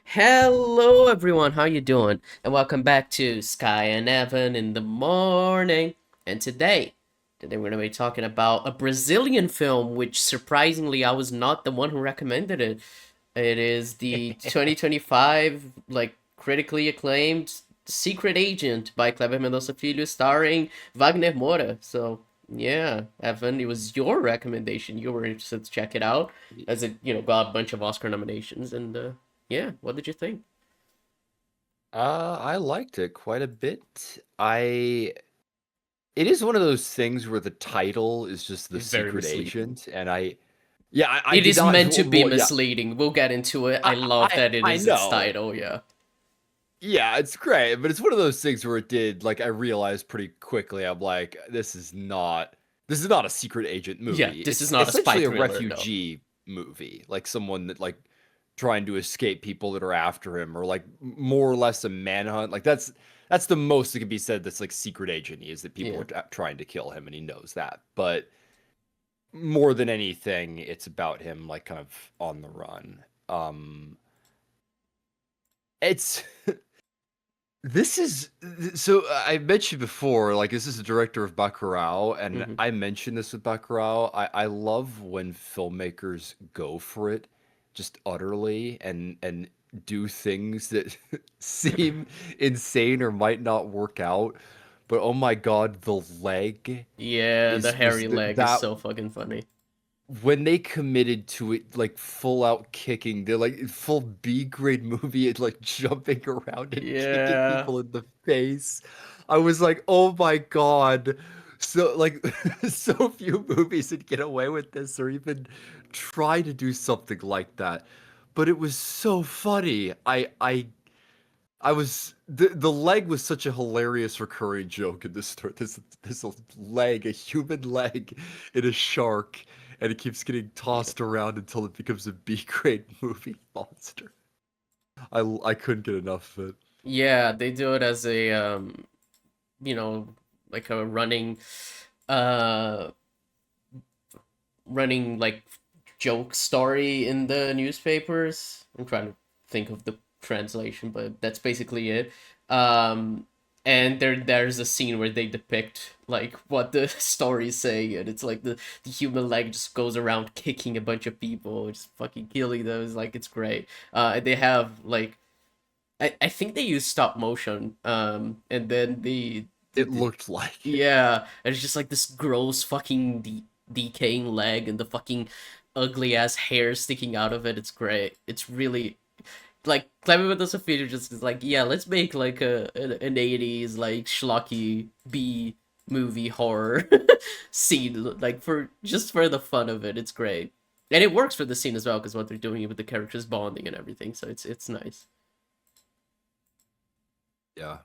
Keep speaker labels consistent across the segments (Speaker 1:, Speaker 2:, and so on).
Speaker 1: Hello everyone, how you doing? And welcome back to Skye and Evan in the morning. And today we're gonna be talking about a Brazilian film, which surprisingly I was not the one who recommended it. It is the 2025 critically acclaimed Secret Agent by Kléber Mendonça Filho, starring Wagner Moura. So yeah, Evan, it was your recommendation. You were interested to check it out, as it got a bunch of Oscar nominations. And yeah, what did you think?
Speaker 2: I liked it quite a bit. It is one of those things where the title is just the
Speaker 1: Very
Speaker 2: secret
Speaker 1: misleading.
Speaker 2: agent, and I
Speaker 1: It
Speaker 2: did
Speaker 1: is
Speaker 2: not,
Speaker 1: meant to be
Speaker 2: well, yeah,
Speaker 1: misleading. We'll get into it. I
Speaker 2: I,
Speaker 1: love
Speaker 2: I,
Speaker 1: that it
Speaker 2: I
Speaker 1: is its
Speaker 2: know.
Speaker 1: title, yeah.
Speaker 2: Yeah, it's great, but it's one of those things where I realized pretty quickly, I'm like, this is not a secret agent
Speaker 1: Yeah,
Speaker 2: movie.
Speaker 1: this is
Speaker 2: It's
Speaker 1: not a spy
Speaker 2: essentially a
Speaker 1: thriller, no.
Speaker 2: refugee movie, like someone that trying to escape people that are after him, or like more or less a manhunt. That's the most that can be said. That's like secret agent is that people
Speaker 1: Yeah.
Speaker 2: are trying to kill him, and he knows that. But more than anything, it's about him like kind of on the run. It's This is so I mentioned before, like this is the director of Bacurau, and
Speaker 1: Hmm.
Speaker 2: I mentioned this with Bacurau. I love when filmmakers go for it just utterly and do things that seem insane or might not work out. But oh my God, the leg
Speaker 1: Yeah, the
Speaker 2: is
Speaker 1: hairy
Speaker 2: was
Speaker 1: leg is
Speaker 2: that
Speaker 1: so fucking funny.
Speaker 2: when they committed to it like full out kicking, they're like full B grade movie and like jumping around and kicking
Speaker 1: Yeah.
Speaker 2: people in the face. I was like, oh my God. So like so few movies that get away with this or even try to do something like that. But it was so funny. I was the leg was such a hilarious recurring joke in this story. This leg, a human leg in a shark, and it keeps getting
Speaker 1: Yeah.
Speaker 2: tossed around until it becomes a B grade movie monster. I couldn't get enough of it.
Speaker 1: Yeah, they do it as a you know, like a uh running like joke story in the newspapers. I'm trying to think of the translation, but that's basically it. Um, and there's a scene where they depict like what the stories say, and it's like the human leg just goes around kicking a bunch of people, just fucking killing those. Like it's great. They have like I think they use stop motion. And then
Speaker 2: It
Speaker 1: the
Speaker 2: looked like it.
Speaker 1: yeah, and it's just like this gross fucking decaying leg and the fucking ugly ass hair sticking out of it. It's great. It's really like Kléber Mendonça Filho just is like, yeah, let's make like an 80s like schlocky B movie horror scene like for just for the fun of it. It's great. And it works for the scene as well because what they're doing with the characters bonding and everything. So it's nice.
Speaker 2: Yeah,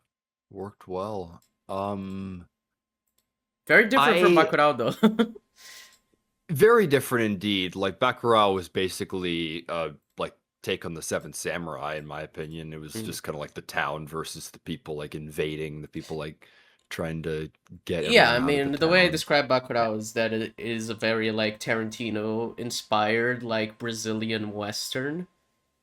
Speaker 2: worked well.
Speaker 1: Very different from
Speaker 2: I
Speaker 1: Bacurau though.
Speaker 2: Very different indeed. Like Bacurau was basically like take on the Seven Samurai, in my opinion. It was just kind of like the town versus the people like invading, the people like trying to get
Speaker 1: Yeah, I
Speaker 2: everyone out of the
Speaker 1: mean, the way I
Speaker 2: town.
Speaker 1: describe
Speaker 2: Eh,
Speaker 1: Bacurau is that it is a very like Tarantino inspired like Brazilian Western.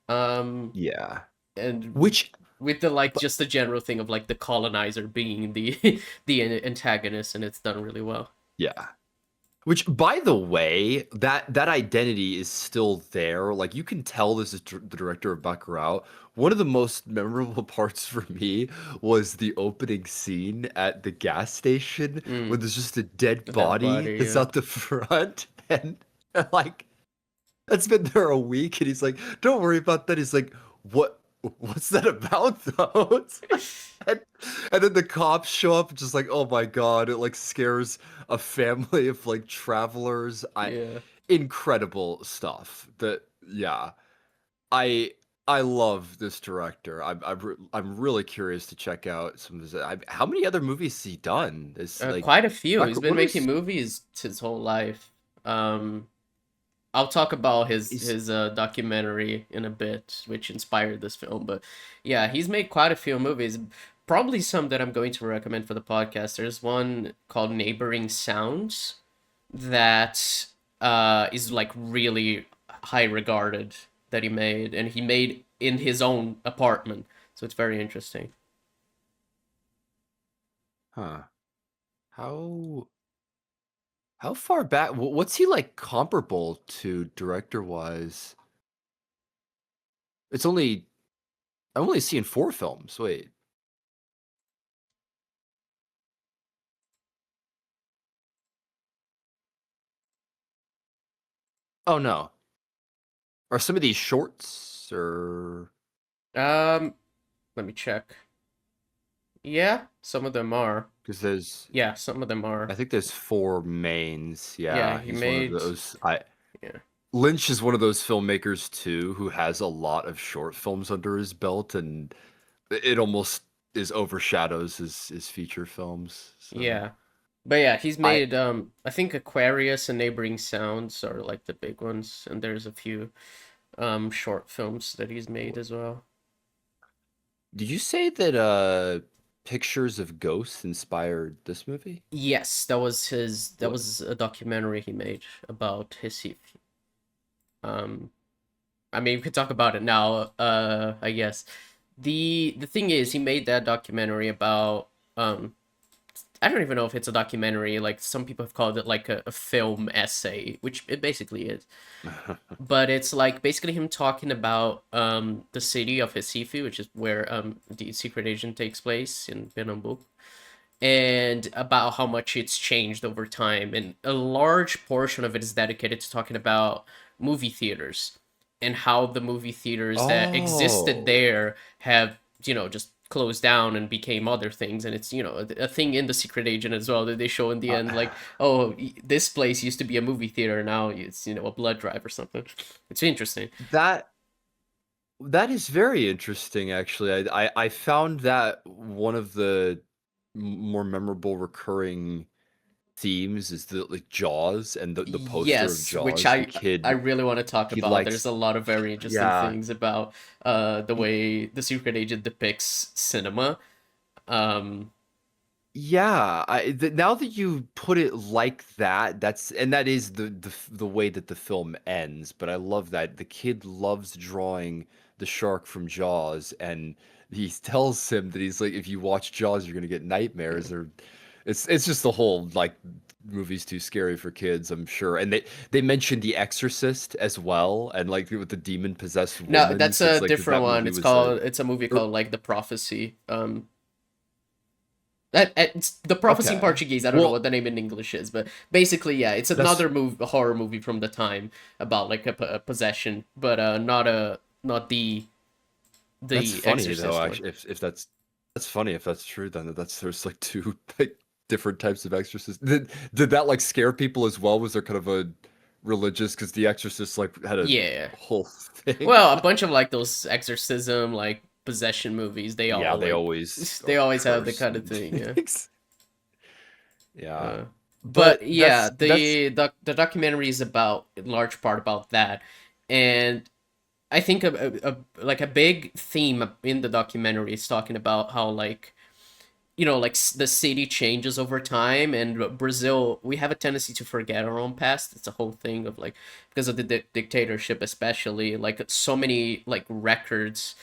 Speaker 1: Um
Speaker 2: Yeah.
Speaker 1: and
Speaker 2: Which
Speaker 1: with the like
Speaker 2: but
Speaker 1: just the general thing of like the colonizer being the the antagonist, and it's done really well.
Speaker 2: yeah. Which, by the way, that identity is still there. Like you can tell this is the director of Bacurau. One of the most memorable parts for me was the opening scene at the gas station when
Speaker 1: Mm,
Speaker 2: there's just a dead
Speaker 1: the dead
Speaker 2: body
Speaker 1: body,
Speaker 2: that's
Speaker 1: yeah.
Speaker 2: out the front, and like that's been there a week, and he's like, "Don't worry about that." He's like, "What? What's that about, though?" It's like, and, and then the cops show up, just like, "Oh my God!" It like scares a family of like travelers.
Speaker 1: Yeah.
Speaker 2: Incredible stuff. That yeah, I I love this director. I'm really curious to check out some of his. How many other movies has he done? Is like,
Speaker 1: Quite a few.
Speaker 2: back
Speaker 1: He's been
Speaker 2: what
Speaker 1: making
Speaker 2: was
Speaker 1: movies his whole life. Um I'll talk about
Speaker 2: is
Speaker 1: his documentary in a bit, which inspired this film. But yeah, he's made quite a few movies. Probably some that I'm going to recommend for the podcast. There's one called Neighboring Sounds that is like really high regarded that he made, and he made in his own apartment. So it's very interesting.
Speaker 2: Huh. How how far back? What's he like comparable to director wise? It's only I'm only seeing 4 films. Wait. Oh no. Are some of these shorts or
Speaker 1: Um, Let me check. Yeah, some of them are.
Speaker 2: because there's
Speaker 1: Yeah, some of them
Speaker 2: I
Speaker 1: are.
Speaker 2: think there's 4 mains.
Speaker 1: Yeah,
Speaker 2: Yeah,
Speaker 1: he
Speaker 2: he's one of
Speaker 1: made.
Speaker 2: those. I
Speaker 1: Yeah,
Speaker 2: Lynch is one of those filmmakers too who has a lot of short films under his belt, and it almost is overshadows his feature films. So
Speaker 1: yeah, but yeah, he's
Speaker 2: I
Speaker 1: made. I think Aquarius and Neighboring Sounds are like the big ones, and there's a few short films that he's made as well.
Speaker 2: did you say that Pictures of Ghosts inspired this movie?
Speaker 1: Yes, that was his. That
Speaker 2: What?
Speaker 1: was a documentary he made about his. Um, I mean, we could talk about it now. I guess the thing is, he made that documentary about. I don't even know if it's a documentary. Like some people have called it like a film essay, which it basically is. But it's like basically him talking about the city of Recife, which is where the secret agent takes place in Pernambuco, and about how much it's changed over time. And a large portion of it is dedicated to talking about movie theaters and how the movie theaters that existed
Speaker 2: Oh,
Speaker 1: there have, just closed down and became other things. And it's, a thing in the Secret Agent as well that they show in the
Speaker 2: uh,
Speaker 1: end, like, oh, this place used to be a movie theater, now it's, a blood drive or something. It's interesting.
Speaker 2: that that is very interesting. Actually, I found that one of the more memorable recurring themes is the like Jaws and the poster of
Speaker 1: Yes, which
Speaker 2: Jaws. The
Speaker 1: I
Speaker 2: kid
Speaker 1: really want to talk
Speaker 2: he
Speaker 1: about. There's
Speaker 2: likes
Speaker 1: a lot of very interesting
Speaker 2: yeah.
Speaker 1: things about the way the secret agent depicts cinema. Um
Speaker 2: Yeah, now that you put it like that, that is the way that the film ends. But I love that the kid loves drawing the shark from Jaws, and he tells him that he's like, if you watch Jaws, you're gonna get nightmares. Or it's just the whole like movie's too scary for kids, I'm sure. And they mentioned The Exorcist as well, and like with the demon possessed
Speaker 1: no,
Speaker 2: woman,
Speaker 1: that's
Speaker 2: since
Speaker 1: a
Speaker 2: like 'cause
Speaker 1: different
Speaker 2: that
Speaker 1: one.
Speaker 2: movie was a
Speaker 1: It's a movie
Speaker 2: er,
Speaker 1: called like The Prophecy. It's The Prophecy in
Speaker 2: okay.
Speaker 1: Portuguese. I don't know what
Speaker 2: Well,
Speaker 1: the name in English is, but basically, yeah, it's
Speaker 2: that's
Speaker 1: another movie, a horror movie from the time about like a possession, but not
Speaker 2: That's
Speaker 1: the
Speaker 2: funny though,
Speaker 1: Exorcist one.
Speaker 2: actually, if that's funny if that's true, then that's there's like 2 like different types of exorcists. Did that like scare people as well? Was there kind of a religious because The Exorcist like had a
Speaker 1: Yeah.
Speaker 2: whole thing?
Speaker 1: Well, a bunch of like those exorcism, like possession movies, they
Speaker 2: Yeah,
Speaker 1: all
Speaker 2: they
Speaker 1: like
Speaker 2: always
Speaker 1: they
Speaker 2: are
Speaker 1: always have the
Speaker 2: cursed
Speaker 1: kind of
Speaker 2: and
Speaker 1: thing, yeah.
Speaker 2: things. Yeah.
Speaker 1: Uh,
Speaker 2: But
Speaker 1: but yeah,
Speaker 2: that's
Speaker 1: the documentary is about in large part about that, and I think like a big theme in the documentary is talking about how like like the city changes over time, and Brazil, we have a tendency to forget our own past. It's a whole thing of like because of the dictatorship, especially like so many like records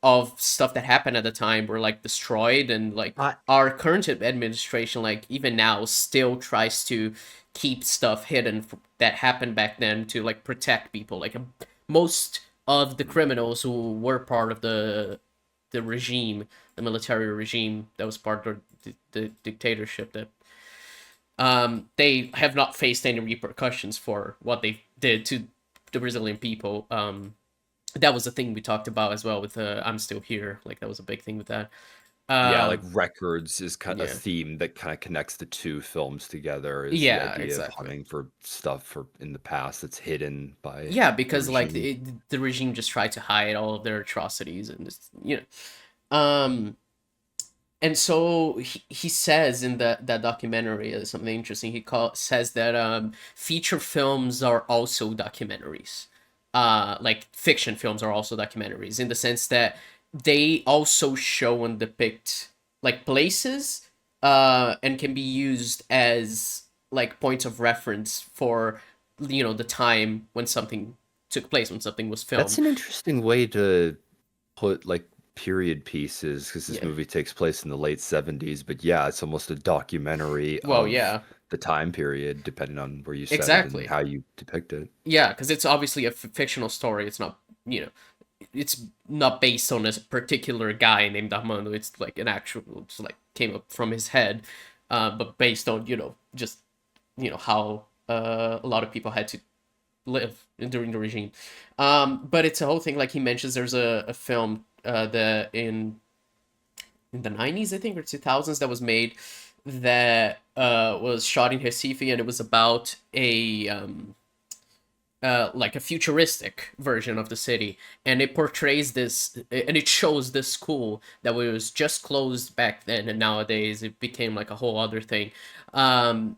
Speaker 1: of stuff that happened at the time were like destroyed, and like
Speaker 2: I
Speaker 1: our current administration, like even now, still tries to keep stuff hidden that happened back then to like protect people. Like most of the criminals who were part of the regime, the military regime that was part of the dictatorship, that they have not faced any repercussions for what they did to the Brazilian people. That was a thing we talked about as well with I'm Still Here. Like that was a big thing with that.
Speaker 2: yeah, like
Speaker 1: Um,
Speaker 2: records is kind of a
Speaker 1: yeah,
Speaker 2: theme that kind of connects the 2 films together is the
Speaker 1: yeah,
Speaker 2: idea of
Speaker 1: exactly.
Speaker 2: hunting for stuff for in the past that's hidden by
Speaker 1: Yeah,
Speaker 2: the
Speaker 1: because like
Speaker 2: regime.
Speaker 1: the regime just tried to hide all of their atrocities and just. And so he says in that documentary something interesting. Says that feature films are also documentaries. Like fiction films are also documentaries in the sense that they also show and depict like places and can be used as like points of reference for the time when something took place, when something was
Speaker 2: That's
Speaker 1: filmed.
Speaker 2: an interesting way to put like period pieces because this
Speaker 1: Yeah.
Speaker 2: movie takes place in the late 70s, but yeah, it's almost a documentary
Speaker 1: Well,
Speaker 2: of
Speaker 1: yeah,
Speaker 2: the time period, depending on where you set it and
Speaker 1: exactly.
Speaker 2: how you depict it.
Speaker 1: Yeah, because it's obviously a fictional story. It's not, you know, it's not based on a particular guy named Armando. It's like an actual, it's like came up from his head, but based on, just, how a lot of people had to live during the regime. But it's a whole thing. Like he mentions, there's a film that in the 90s, I think, or 2000s, that was made that was shot in Recife, and it was about a like a futuristic version of the city, and it portrays this, and it shows this school that was just closed back then, and nowadays it became like a whole other thing. um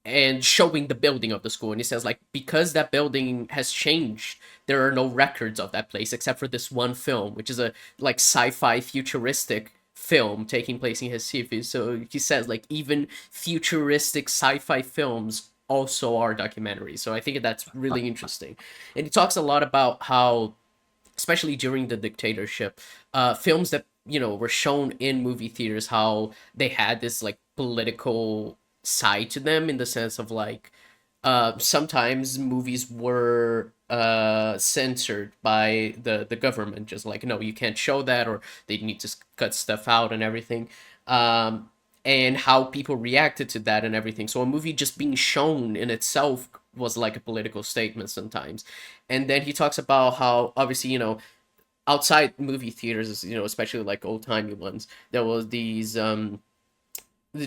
Speaker 1: and showing the building of the school, and he says, like, because that building has changed, there are no records of that place except for this one film, which is a like sci-fi futuristic film taking place in Recife. So he says, like, even futuristic sci-fi films also are documentaries. So I think that's really interesting. And he talks a lot about how, especially during the dictatorship, films that were shown in movie theaters, how they had this like political side to them, in the sense of like, sometimes movies were censored by the government, just like, no, you can't show that, or they need to cut stuff out and everything. um, and how people reacted to that and everything. So a movie just being shown in itself was like a political statement sometimes. And then he talks about how, obviously, outside movie theaters, especially like old timey ones, there was these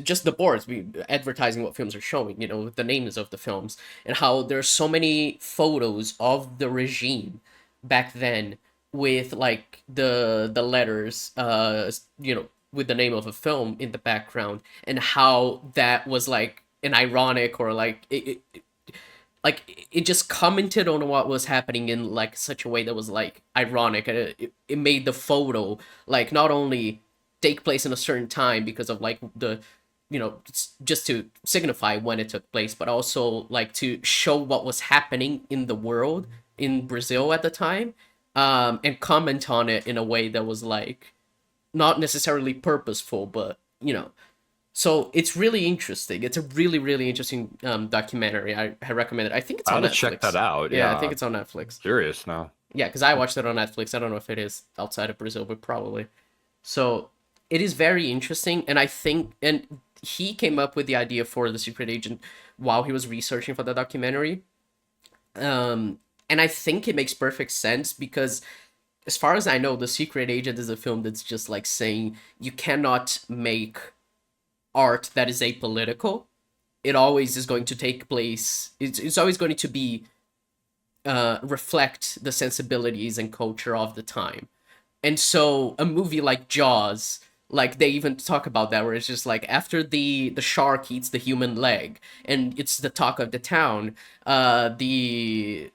Speaker 1: just the boards advertising what films are showing, the names of the films, and how there's so many photos of the regime back then, with like the letters, with the name of a film in the background, and how that was like an ironic, or like it just commented on what was happening in like such a way that was like ironic, and it made the photo like not only take place in a certain time because of like the, just to signify when it took place, but also like to show what was happening in the world, in Brazil at the time, and comment on it in a way that was like not necessarily purposeful, but so it's really interesting. It's a really, really interesting documentary. I recommend it. I think it's
Speaker 2: I
Speaker 1: on
Speaker 2: ought to check that
Speaker 1: Netflix.
Speaker 2: out.
Speaker 1: Yeah, I think
Speaker 2: Yeah,
Speaker 1: it's on Netflix.
Speaker 2: curious now.
Speaker 1: Yeah, because I watched it on Netflix. I don't know if it is outside of Brazil, but probably. So it is very interesting, and I think, and he came up with the idea for the secret agent while he was researching for the documentary. And I think it makes perfect sense because, as far as I know, the secret agent is a film that's just like saying you cannot make art that is apolitical. It always is going to take place. It's always going to be reflect the sensibilities and culture of the time. And so a movie like Jaws, like they even talk about that, where it's just like after the shark eats the human leg, and it's the talk of the town. The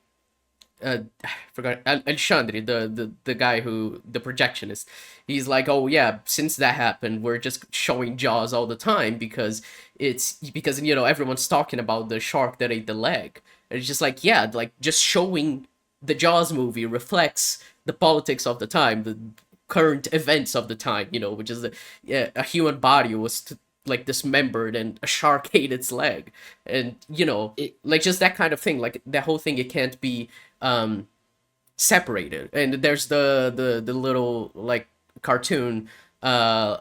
Speaker 1: I forgot, Alexandre, the guy who, the projectionist, he's like, oh yeah, since that happened, we're just showing Jaws all the time because everyone's talking about the shark that ate the leg. And it's just like, yeah, like just showing the Jaws movie reflects the politics of the time, the current events of the time, which is yeah, a human body was like dismembered and a shark ate its leg, and
Speaker 2: It,
Speaker 1: like just that kind of thing, like that whole thing, it can't be um separated. And there's the little like cartoon, uh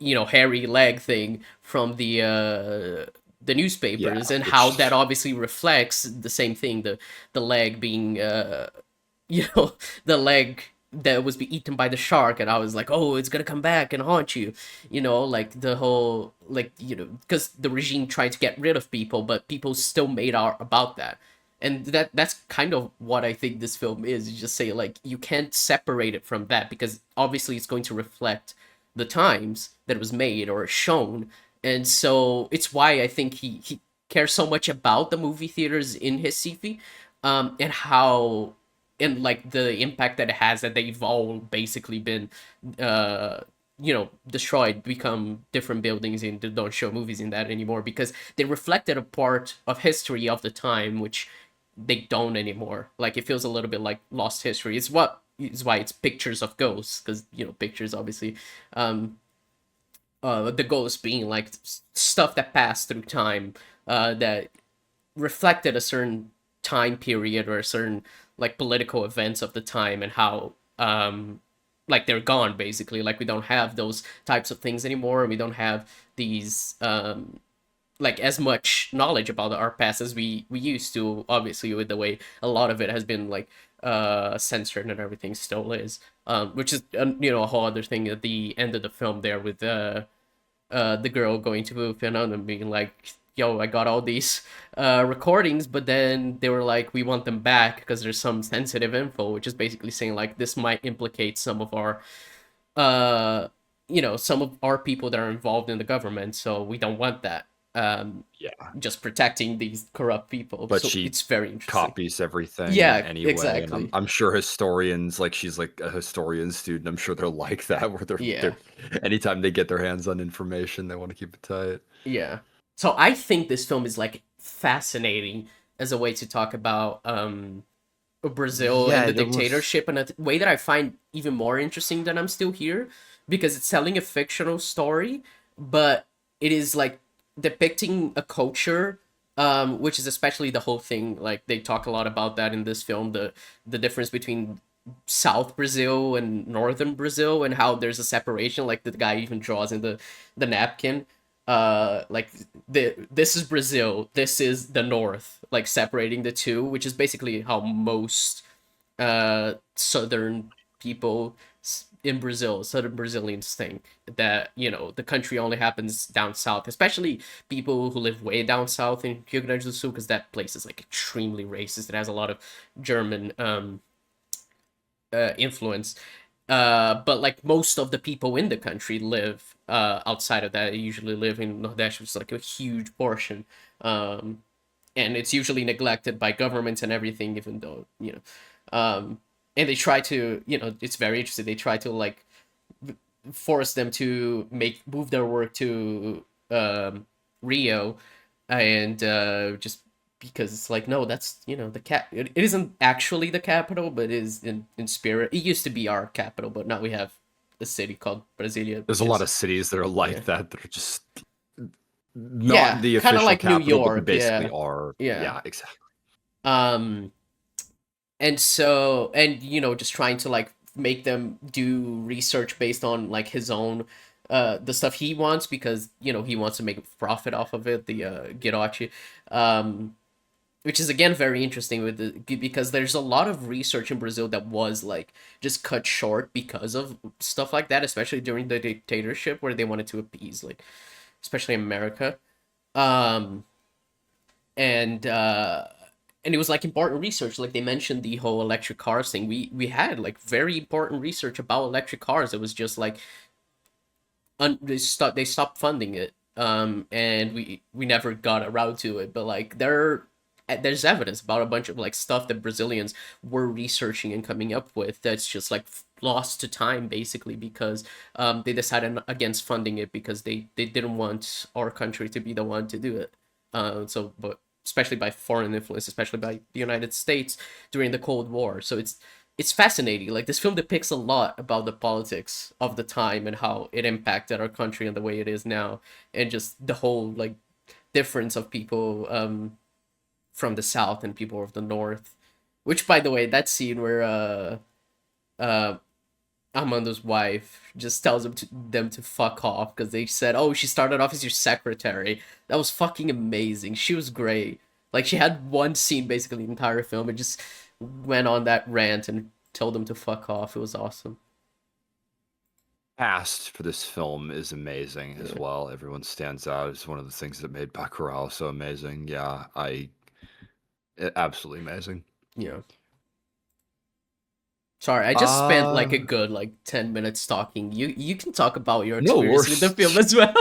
Speaker 1: hairy leg thing from the
Speaker 2: yeah,
Speaker 1: newspapers, and how that
Speaker 2: which
Speaker 1: obviously reflects the same thing, the leg being you know the leg that was be eaten by the shark. And I was like, oh, it's gonna come back and haunt you, like the whole, like, because the regime tried to get rid of people, but people still made art about that. And that's kind of what I think this film is. You just say, like, you can't separate it from that, because obviously it's going to reflect the times that it was made or shown. And so it's why I think he cares so much about the movie theaters in Recife, and how, and like the impact that it has, that they've all basically been destroyed, become different buildings, and they don't show movies in that anymore, because they reflected a part of history of the time which they don't anymore. Like, it feels a little bit like lost history. It's what is why it's pictures of ghosts, because pictures obviously, um the ghosts being like stuff that passed through time, that reflected a certain time period or a certain like political events of the time, and how like they're gone basically. Like we don't have those types of things anymore, and we don't have these like as much knowledge about our past as we used to, obviously, with the way a lot of it has been like censored and everything still is, which is a whole other thing at the end of the film there, with the girl going to Filipino and being like, yo, I got all these recordings, but then they were like, we want them back because there's some sensitive info, which is basically saying like this might implicate some of our uh some of our people that are involved in the government, so we don't want that.
Speaker 2: Yeah.
Speaker 1: Just protecting these corrupt people.
Speaker 2: But
Speaker 1: So
Speaker 2: she
Speaker 1: it's very interesting.
Speaker 2: copies everything
Speaker 1: Yeah,
Speaker 2: anyway, and I'm
Speaker 1: exactly.
Speaker 2: I'm sure historians, like she's like a historian student, I'm sure they're like that, where
Speaker 1: Yeah.
Speaker 2: they're anytime they get their hands on information, they want to keep it tight.
Speaker 1: Yeah. So I think this film is like fascinating as a way to talk about Brazil
Speaker 2: Yeah,
Speaker 1: and the
Speaker 2: it almost
Speaker 1: dictatorship in a way that I find even more interesting than I'm still here, because it's telling a fictional story, but it is like depicting a culture, which is especially the whole thing. Like they talk a lot about that in this film, the difference between South Brazil and Northern Brazil, and how there's a separation. Like the guy even draws in the napkin, like this is Brazil, this is the North, like separating the two, which is basically how most southern people in Brazil, southern Brazilians, think that the country only happens down south, especially people who live way down south in Rio Grande do Sul, because that place is like extremely racist. It has a lot of German influence. But like most of the people in the country live outside of that. They usually live in Nordeste, which is like a huge portion. And it's usually neglected by governments and everything, even though, and they try to, it's very interesting. They try to like force them to move their work to Rio, and just because it's like, no, that's the it isn't actually the capital, but it is in spirit. It used to be our capital, but now we have a city called Brasilia,
Speaker 2: there's
Speaker 1: which
Speaker 2: a lot
Speaker 1: is,
Speaker 2: of cities that are
Speaker 1: yeah,
Speaker 2: like that that are just not
Speaker 1: yeah,
Speaker 2: the
Speaker 1: kind of
Speaker 2: official
Speaker 1: like New
Speaker 2: capital, but they
Speaker 1: York.
Speaker 2: basically
Speaker 1: Yeah,
Speaker 2: are.
Speaker 1: yeah.
Speaker 2: Yeah, exactly.
Speaker 1: um and so, and just trying to like make them do research based on like his own the stuff he wants, because he wants to make a profit off of it, the Girachi, um which is again very interesting with because there's a lot of research in Brazil that was like just cut short because of stuff like that, especially during the dictatorship, where they wanted to appease, like, especially America. um and uh and it was like important research. Like they mentioned the whole electric cars thing. We had like very important research about electric cars. It was just like they stopped funding it, and we never got around to it. But like there's evidence about a bunch of like stuff that Brazilians were researching and coming up with, that's just like lost to time, basically, because they decided against funding it, because they didn't want our country to be the one to do it. So but especially by foreign influence, especially by the United States during the Cold War. So it's fascinating. Like this film depicts a lot about the politics of the time and how it impacted our country and the way it is now, and just the whole like difference of people from the South and people of the North. Which, by the way, that scene where uh Armando's wife just tells them to fuck off because they said, "Oh, she started off as your secretary." That was fucking amazing. She was great. Like she had one scene basically the entire film and just went on that rant and told them to fuck off. It was awesome.
Speaker 2: Cast for this film is amazing as
Speaker 1: Yeah.
Speaker 2: well. Everyone stands out. It's one of the things that made Bacurau so amazing. Yeah, absolutely amazing.
Speaker 1: Yeah. Sorry, I just spent like a
Speaker 2: Uh,
Speaker 1: good like 10 minutes talking. You can talk about your
Speaker 2: no
Speaker 1: experience with the film
Speaker 2: worst.
Speaker 1: as well.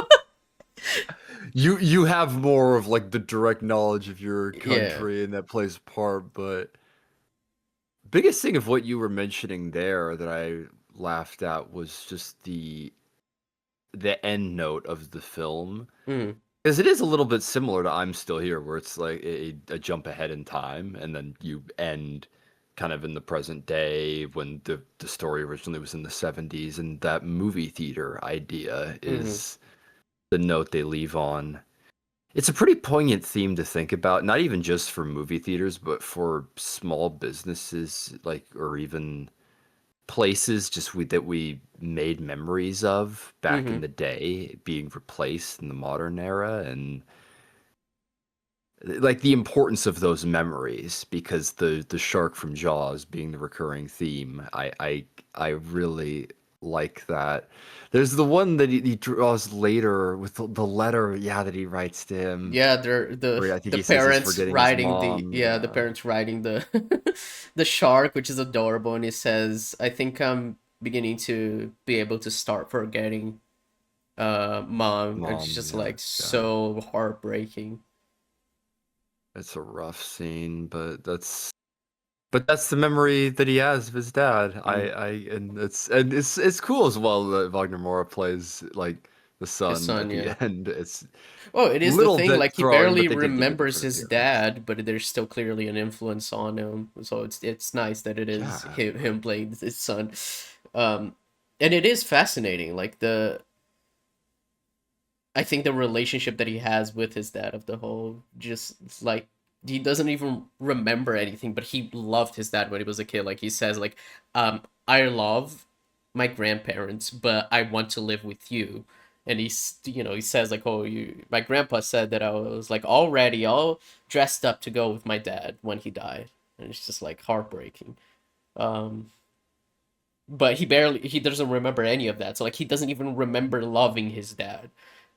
Speaker 2: You have more of like the direct knowledge of your
Speaker 1: Yeah.
Speaker 2: country and that plays a part, but biggest thing of what you were mentioning there that I laughed at was just the end note of the film.
Speaker 1: Mm.
Speaker 2: Because it is a little bit similar to I'm Still Here, where it's like a jump ahead in time, and then you end kind of in the present day when the story originally was in the 70s, and that movie theater idea
Speaker 1: Mm-hmm.
Speaker 2: is the note they leave on. It's a pretty poignant theme to think about, not even just for movie theaters, but for small businesses, like, or even places just that we made memories of back in
Speaker 1: Mm-hmm.
Speaker 2: the day being replaced in the modern era, and like the importance of those memories, because the shark from Jaws being the recurring theme. I really like that. There's the one that he draws later with the letter, yeah, that he writes to him,
Speaker 1: Yeah, they're
Speaker 2: where I think
Speaker 1: the
Speaker 2: he says he's
Speaker 1: parents
Speaker 2: forgetting his
Speaker 1: riding
Speaker 2: mom.
Speaker 1: the
Speaker 2: Yeah,
Speaker 1: parents riding the the shark, which is adorable, and he says, "I think I'm beginning to be able to start forgetting mom." And it's
Speaker 2: mom.
Speaker 1: just
Speaker 2: Yeah,
Speaker 1: like
Speaker 2: yeah.
Speaker 1: so heartbreaking.
Speaker 2: It's a rough scene, but that's the memory that he has of his dad.
Speaker 1: Mm.
Speaker 2: And it's cool as well that Wagner Moura plays like the
Speaker 1: His
Speaker 2: son
Speaker 1: son,
Speaker 2: at the
Speaker 1: yeah.
Speaker 2: end. It's
Speaker 1: Well, it is the
Speaker 2: little
Speaker 1: thing,
Speaker 2: bit
Speaker 1: like he
Speaker 2: throwing, but
Speaker 1: barely
Speaker 2: they did give a
Speaker 1: remembers
Speaker 2: different
Speaker 1: his
Speaker 2: appearance.
Speaker 1: dad, but there's still clearly an influence on him. So it's nice that it is
Speaker 2: Yeah,
Speaker 1: him playing his son. Um and it is fascinating, like the I think the relationship that he has with his dad of the whole just like he doesn't even remember anything, but he loved his dad when he was a kid. Like he says, like, I love my grandparents, but I want to live with you. And he's, he says like, oh, you, my grandpa said that I was like already all dressed up to go with my dad when he died, and it's just like heartbreaking. Um, but he doesn't remember any of that, so like he doesn't even remember loving his dad,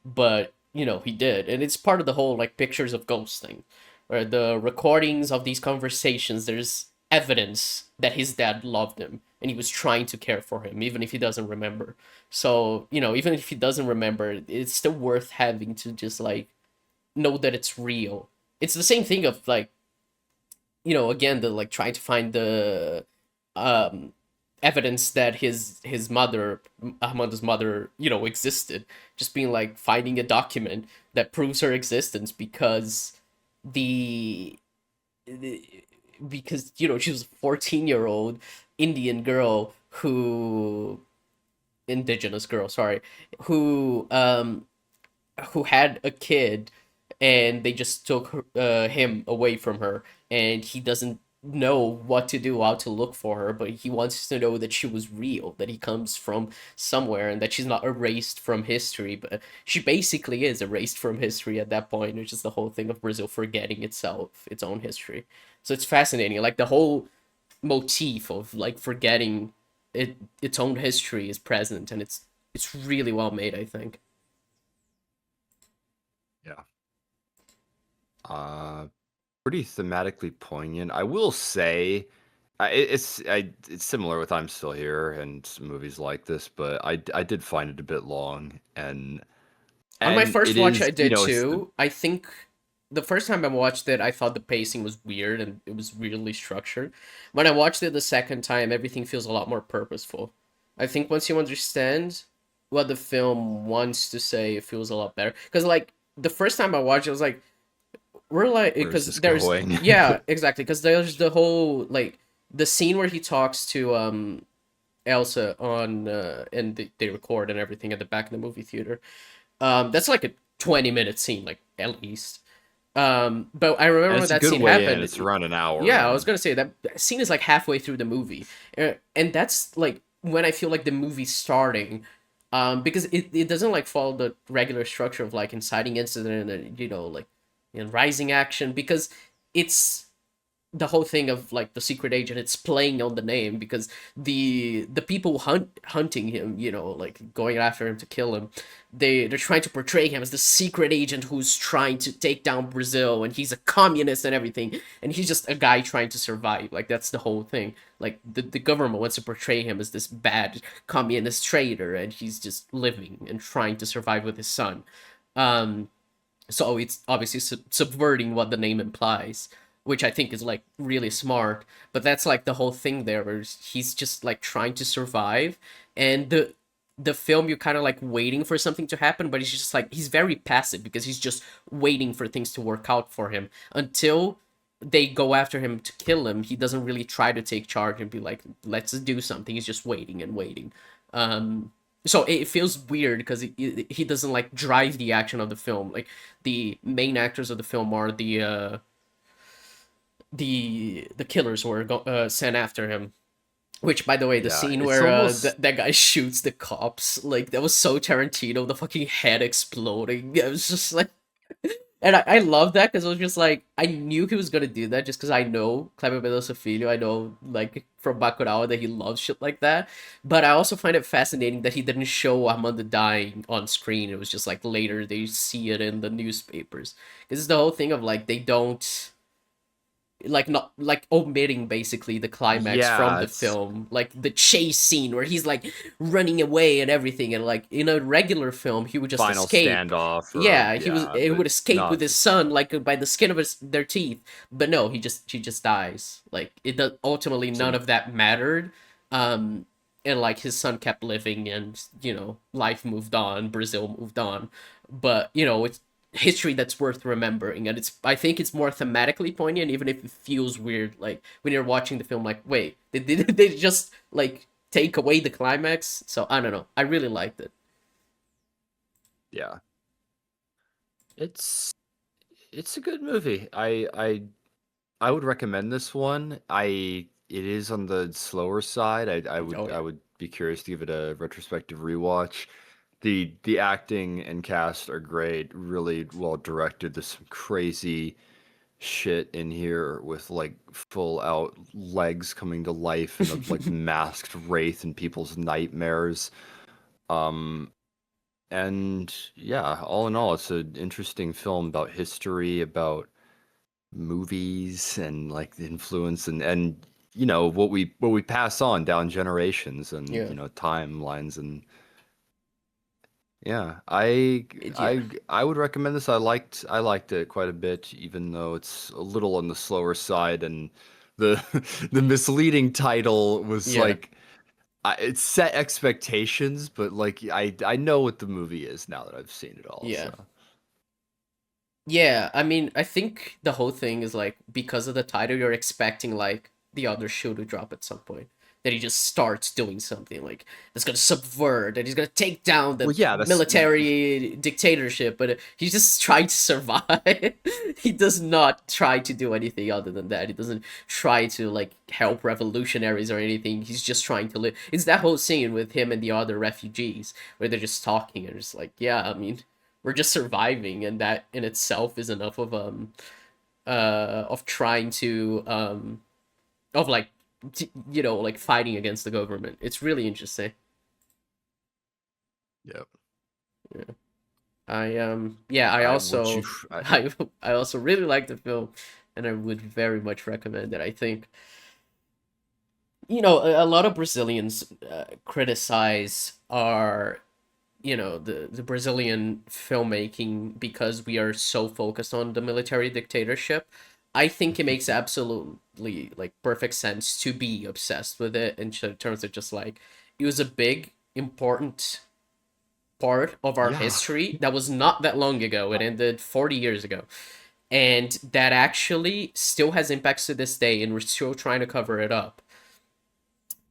Speaker 1: but he did, and it's part of the whole like pictures of ghosts thing, where the recordings of these conversations, there's evidence that his dad loved him and he was trying to care for him even if he doesn't remember. So even if he doesn't remember, it's still worth having to just like know that it's real. It's the same thing of like, again, the like trying to find the um evidence that his mother, Ahmad's mother, existed. Just being like finding a document that proves her existence because the, the because she was a 14-year-old Indian girl who indigenous girl, sorry, who who had a kid, and they just took him away from her, and he doesn't know what to do, how to look for her, but he wants to know that she was real, that he comes from somewhere, and that she's not erased from history. But she basically is erased from history at that point, which is the whole thing of Brazil forgetting its own history. So it's fascinating, like the whole motif of like forgetting its own history is present, and it's really well made, I think.
Speaker 2: yeah. Uh, Pretty thematically poignant. I will say, it's similar with I'm Still Here and some movies like this, but I did find it a bit long,
Speaker 1: On my
Speaker 2: and
Speaker 1: first
Speaker 2: it
Speaker 1: watch,
Speaker 2: is,
Speaker 1: I did
Speaker 2: it's
Speaker 1: too. I think the first time I watched it, I thought the pacing was weird and it was weirdly structured. When I watched it the second time, everything feels a lot more purposeful. I think once you understand what the film wants to say, it feels a lot better. Because, like, the first time I watched it, I was like, we're like,
Speaker 2: where's
Speaker 1: because
Speaker 2: this
Speaker 1: there's,
Speaker 2: going?
Speaker 1: yeah, exactly. Because there's the whole, like, the scene where he talks to, Elsa on, and they record and everything at the back of the movie theater. That's like a 20-minute scene, like at least. But I remember
Speaker 2: And
Speaker 1: when
Speaker 2: it's a
Speaker 1: that
Speaker 2: good
Speaker 1: scene
Speaker 2: way in.
Speaker 1: happened.
Speaker 2: It's around an hour
Speaker 1: Yeah, I was
Speaker 2: in.
Speaker 1: gonna say that scene is like halfway through the movie, and that's like when I feel like the movie's starting, because it doesn't like follow the regular structure of like inciting incident and like rising action, because it's the whole thing of like the secret agent, it's playing on the name, because the people hunting him, like going after him to kill him, they're trying to portray him as the secret agent who's trying to take down Brazil, and he's a communist and everything, and he's just a guy trying to survive. Like that's the whole thing. Like the government wants to portray him as this bad communist traitor, and he's just living and trying to survive with his son. um so it's obviously subverting what the name implies, which I think is like really smart. But that's like the whole thing there, where he's just like trying to survive, and the film, you're kind of like waiting for something to happen, but he's just like he's very passive because he's just waiting for things to work out for him until they go after him to kill him, he doesn't really try to take charge and be like, let's do something. He's just waiting and waiting. So it feels weird because he doesn't like drive the action of the film. Like the main actors of the film are the killers who are sent after him. Which, by the way, the
Speaker 2: Yeah,
Speaker 1: scene
Speaker 2: it's
Speaker 1: where
Speaker 2: almost
Speaker 1: that guy shoots the cops, like that was so Tarantino. The fucking head exploding. It was just like, and I love that because it was just like I knew he was gonna do that just because I know Kléber Mendonça Filho. I know like from Bacurau that he loves shit like that. But I also find it fascinating that he didn't show Armando dying on screen. It was just like later they see it in the newspapers. This is the whole thing of like they don't like not like omitting basically the climax from
Speaker 2: yeah,
Speaker 1: the
Speaker 2: it's
Speaker 1: film, like the chase scene where he's like running away and everything, and like in a regular film he would just
Speaker 2: final
Speaker 1: escape.
Speaker 2: standoff or
Speaker 1: Yeah,
Speaker 2: yeah,
Speaker 1: he
Speaker 2: but
Speaker 1: would escape with
Speaker 2: not
Speaker 1: his
Speaker 2: just
Speaker 1: son like by the skin of their teeth. But no, he just dies. Like it does, ultimately none
Speaker 2: some
Speaker 1: of that mattered. um and like his son kept living, and life moved on, Brazil moved on. But it's history that's worth remembering, and I think it's more thematically poignant, even if it feels weird like when you're watching the film, like, wait, did they just like take away the climax? So I don't know, I really liked it.
Speaker 2: yeah. It's it's a good movie. I would recommend this one. It is on the slower side.
Speaker 1: Oh
Speaker 2: I
Speaker 1: yeah.
Speaker 2: would be curious to give it a retrospective rewatch. The acting and cast are great, really well directed. There's some crazy shit in here with like full out legs coming to life and a like masked wraith in people's nightmares. Um and yeah, all in all, it's an interesting film about history, about movies and like the influence and what we pass on down generations and
Speaker 1: Yeah.
Speaker 2: timelines and yeah
Speaker 1: Yeah.
Speaker 2: I would recommend this. I liked it quite a bit, even though it's a little on the slower side, and the the misleading title was
Speaker 1: Yeah.
Speaker 2: like it set expectations, but like I know what the movie is now that I've seen it all,
Speaker 1: Yeah.
Speaker 2: so
Speaker 1: Yeah, I mean, I think the whole thing is like because of the title, you're expecting like the other shoe to drop at some point. That he just starts doing something like that's gonna subvert, that he's gonna take down the
Speaker 2: well yeah that's
Speaker 1: military dictatorship, but he's just trying to survive. He does not try to do anything other than that. He doesn't try to like help revolutionaries or anything. He's just trying to live. It's that whole scene with him and the other refugees where they're just talking and just like, yeah, I mean, we're just surviving, and that in itself is enough of trying to of like like fighting against the government. It's really interesting.
Speaker 2: yep.
Speaker 1: Yeah. Yeah, I
Speaker 2: I would you
Speaker 1: also I also really like the film, and I would very much recommend it. I think a lot of Brazilians criticize our the Brazilian filmmaking because we are so focused on the military dictatorship. I think it makes absolutely like perfect sense to be obsessed with it in terms of just like it was a big important part of our
Speaker 2: yeah.
Speaker 1: history that was not that long ago. It ended 40 years ago. And that actually still has impacts to this day, and we're still trying to cover it up,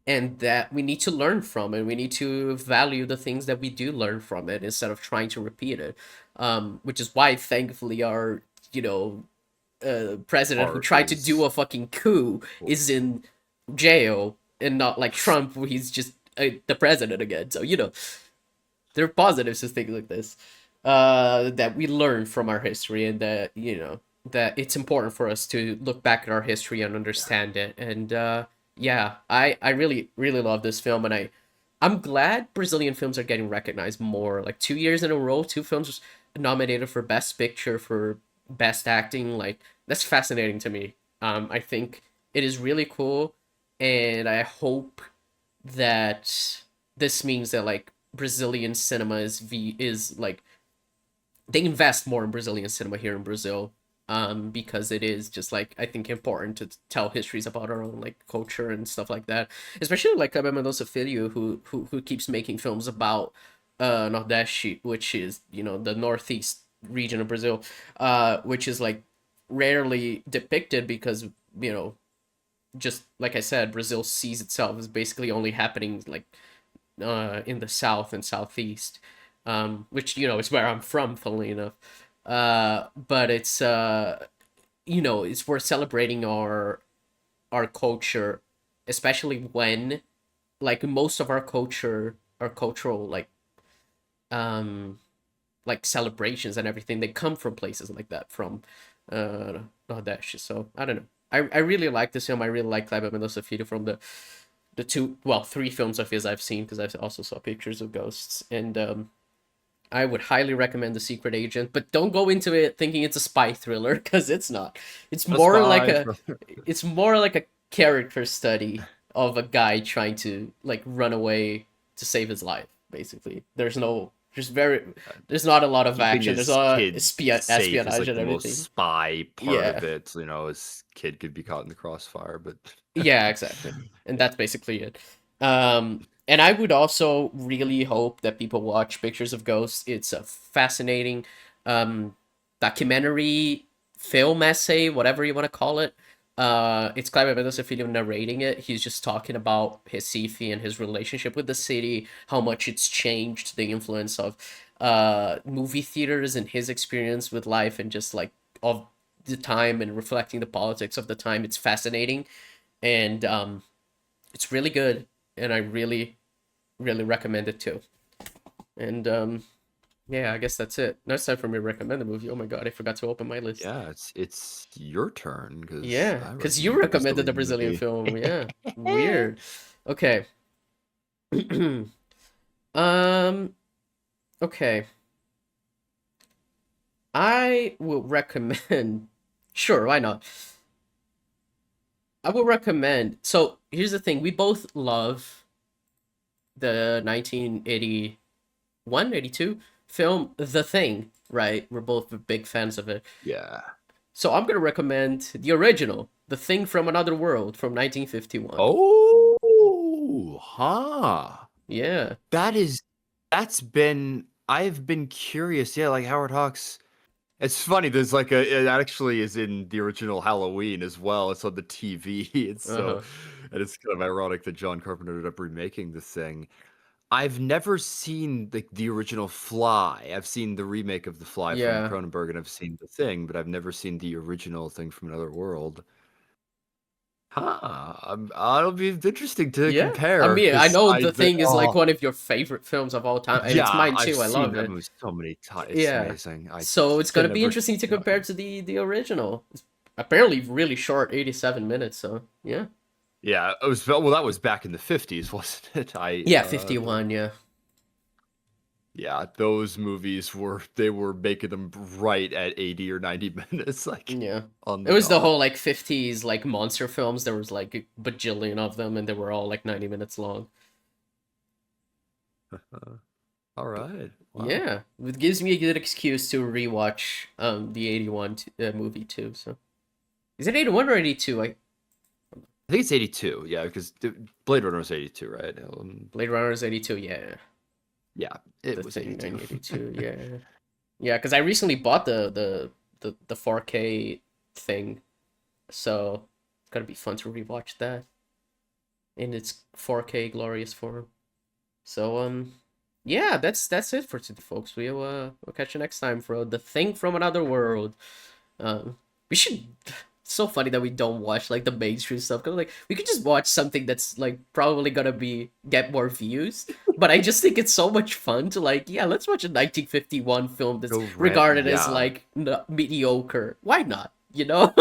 Speaker 1: and that we need to learn from it. We need to value the things that we do learn from it instead of trying to repeat it. Which is why, thankfully, our president who
Speaker 2: Art
Speaker 1: tried to do
Speaker 2: is
Speaker 1: a fucking coup is in jail, and not like Trump, where he's just the president again. So there are positives to things like this. That we learn from our history, and that that it's important for us to look back at our history and
Speaker 2: yeah.
Speaker 1: understand it. And yeah, I really really love this film, and I'm glad Brazilian films are getting recognized more. Like 2 years in a row, two films nominated for Best Picture, for Best Acting. Like that's fascinating to me. I think it is really cool, and I hope that this means that like Brazilian cinema is like they invest more in Brazilian cinema here in Brazil. Because it is just like I think important to tell histories about our own like culture and stuff like that. Especially like Kléber Mendonça Filho, who keeps making films about Nordeste, which is the northeast region of Brazil, which is like rarely depicted because, you know, just like I said, Brazil sees itself as basically only happening like in the south and southeast, which, you know, is where I'm from, funnily enough. But it's you know, it's worth celebrating our culture, especially when like most of our cultural um like celebrations and everything, they come from places like that, from Nordeste. So I don't know. I really like this film. I really like Kléber Mendonça Filho from the two, well, three films of his I've seen, because I also saw pictures of ghosts. And I would highly recommend The Secret Agent, but don't go into it thinking it's a spy thriller, because it's not. It's
Speaker 2: That's
Speaker 1: more like
Speaker 2: fine.
Speaker 1: a it's more like a character study of a guy trying to like run away to save his life. Basically, there's not a lot of
Speaker 2: Keeping
Speaker 1: action. There's a
Speaker 2: his
Speaker 1: lot of
Speaker 2: kid safe is
Speaker 1: espionage
Speaker 2: like
Speaker 1: and
Speaker 2: the most
Speaker 1: everything.
Speaker 2: spy part
Speaker 1: Yeah,
Speaker 2: of it. You know, his kid could be caught in the crossfire, but
Speaker 1: yeah, exactly. And
Speaker 2: yeah.
Speaker 1: that's basically it. And I would also really hope that people watch Pictures of Ghosts. It's a fascinating documentary, film essay, whatever you want to call it. It's Kléber Mendonça Filho narrating it. He's just talking about Recife and his relationship with the city, how much it's changed, the influence of movie theaters and his experience with life, and just like of the time, and reflecting the politics of the time. It's fascinating, and it's really good, and I really recommend it too. And yeah, I guess that's it. Now it's time for me to recommend the movie. Oh my god, I forgot to open my list.
Speaker 2: Yeah, it's your turn because
Speaker 1: Yeah,
Speaker 2: I
Speaker 1: because you
Speaker 2: recommended a
Speaker 1: recommended the
Speaker 2: Brazilian
Speaker 1: Brazilian
Speaker 2: movie.
Speaker 1: film. Yeah, weird. Okay. um. Okay. I will recommend. Sure, why not? I will recommend. So here's the thing: we both love the 1981, 82 film The Thing, right? We're both big fans of it.
Speaker 2: Yeah.
Speaker 1: So I'm gonna recommend the original, The Thing from Another World from 1951.
Speaker 2: Oh, huh.
Speaker 1: Yeah.
Speaker 2: That is that's been I've been curious. Yeah, like Howard Hawks. It's funny. There's like it actually is in the original Halloween as well. It's on the TV. It's so,
Speaker 1: Uh-huh.
Speaker 2: and it's kind of ironic that John Carpenter ended up remaking the thing. I've never seen the original Fly. I've seen the remake of The Fly from
Speaker 1: Yeah.
Speaker 2: Cronenberg, and I've seen The Thing, but I've never seen the original Thing from Another World. Huh. It'll be interesting to
Speaker 1: Yeah. I
Speaker 2: compare
Speaker 1: mean, I
Speaker 2: because
Speaker 1: know
Speaker 2: I
Speaker 1: The
Speaker 2: the,
Speaker 1: Thing is like
Speaker 2: oh
Speaker 1: one of your favorite films of all time, and it's
Speaker 2: yeah,
Speaker 1: mine
Speaker 2: I've
Speaker 1: too. I
Speaker 2: seen
Speaker 1: love
Speaker 2: that
Speaker 1: it.
Speaker 2: movie so many times. It's
Speaker 1: Yeah.
Speaker 2: amazing. I
Speaker 1: So it's
Speaker 2: could
Speaker 1: gonna be
Speaker 2: never.
Speaker 1: interesting to compare to the original. It's apparently really short, 87 minutes, so yeah.
Speaker 2: Yeah, it was well. That was back in the 50s, wasn't it?
Speaker 1: Yeah, 51, yeah.
Speaker 2: Yeah, those movies were making them right at 80 or 90 minutes, like
Speaker 1: Yeah.
Speaker 2: on
Speaker 1: It
Speaker 2: the
Speaker 1: was the
Speaker 2: dot.
Speaker 1: whole like 50s like monster films. There was like a bajillion of them, and they were all like 90 minutes long.
Speaker 2: All right. Wow.
Speaker 1: Yeah. It gives me a good excuse to rewatch the 81 movie too. So is it 81 or 82?
Speaker 2: I think it's 82. Yeah, because Blade Runner was 82, right?
Speaker 1: Blade Runner is 82. Yeah.
Speaker 2: Yeah, it
Speaker 1: The
Speaker 2: was
Speaker 1: Thing
Speaker 2: 82.
Speaker 1: 1982. Yeah. Yeah, cuz I recently bought the 4K thing. So it's going to be fun to rewatch that in its 4K glorious form. So yeah, that's it for today, folks. We'll catch you next time for The Thing from Another World. We should. It's so funny that we don't watch like the mainstream stuff. Cause like we could just watch something that's like probably gonna be get more views. But I just think it's so much fun to like, yeah, let's watch a 1951 film that's
Speaker 2: Go rent.
Speaker 1: regarded as
Speaker 2: Yeah,
Speaker 1: like mediocre. Why not? You know?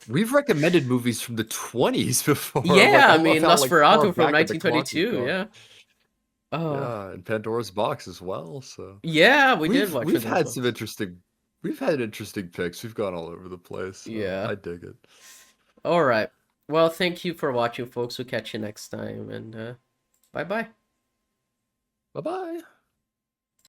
Speaker 2: we've recommended movies from the 20s before. Like
Speaker 1: Yeah,
Speaker 2: I
Speaker 1: I
Speaker 2: love
Speaker 1: mean
Speaker 2: how like far
Speaker 1: Nosferatu from
Speaker 2: back in the clock we've
Speaker 1: 1922.
Speaker 2: gone.
Speaker 1: Yeah. Oh,
Speaker 2: Yeah, and Pandora's Box as well. So
Speaker 1: yeah, we did
Speaker 2: we've
Speaker 1: watch
Speaker 2: we've
Speaker 1: Pandora's
Speaker 2: had some
Speaker 1: Box.
Speaker 2: interesting we've had interesting picks. We've gone all over the place. So
Speaker 1: Yeah.
Speaker 2: I dig it.
Speaker 1: All right. Well, thank you for watching, folks. We'll catch you next time, and bye bye.
Speaker 2: Bye bye.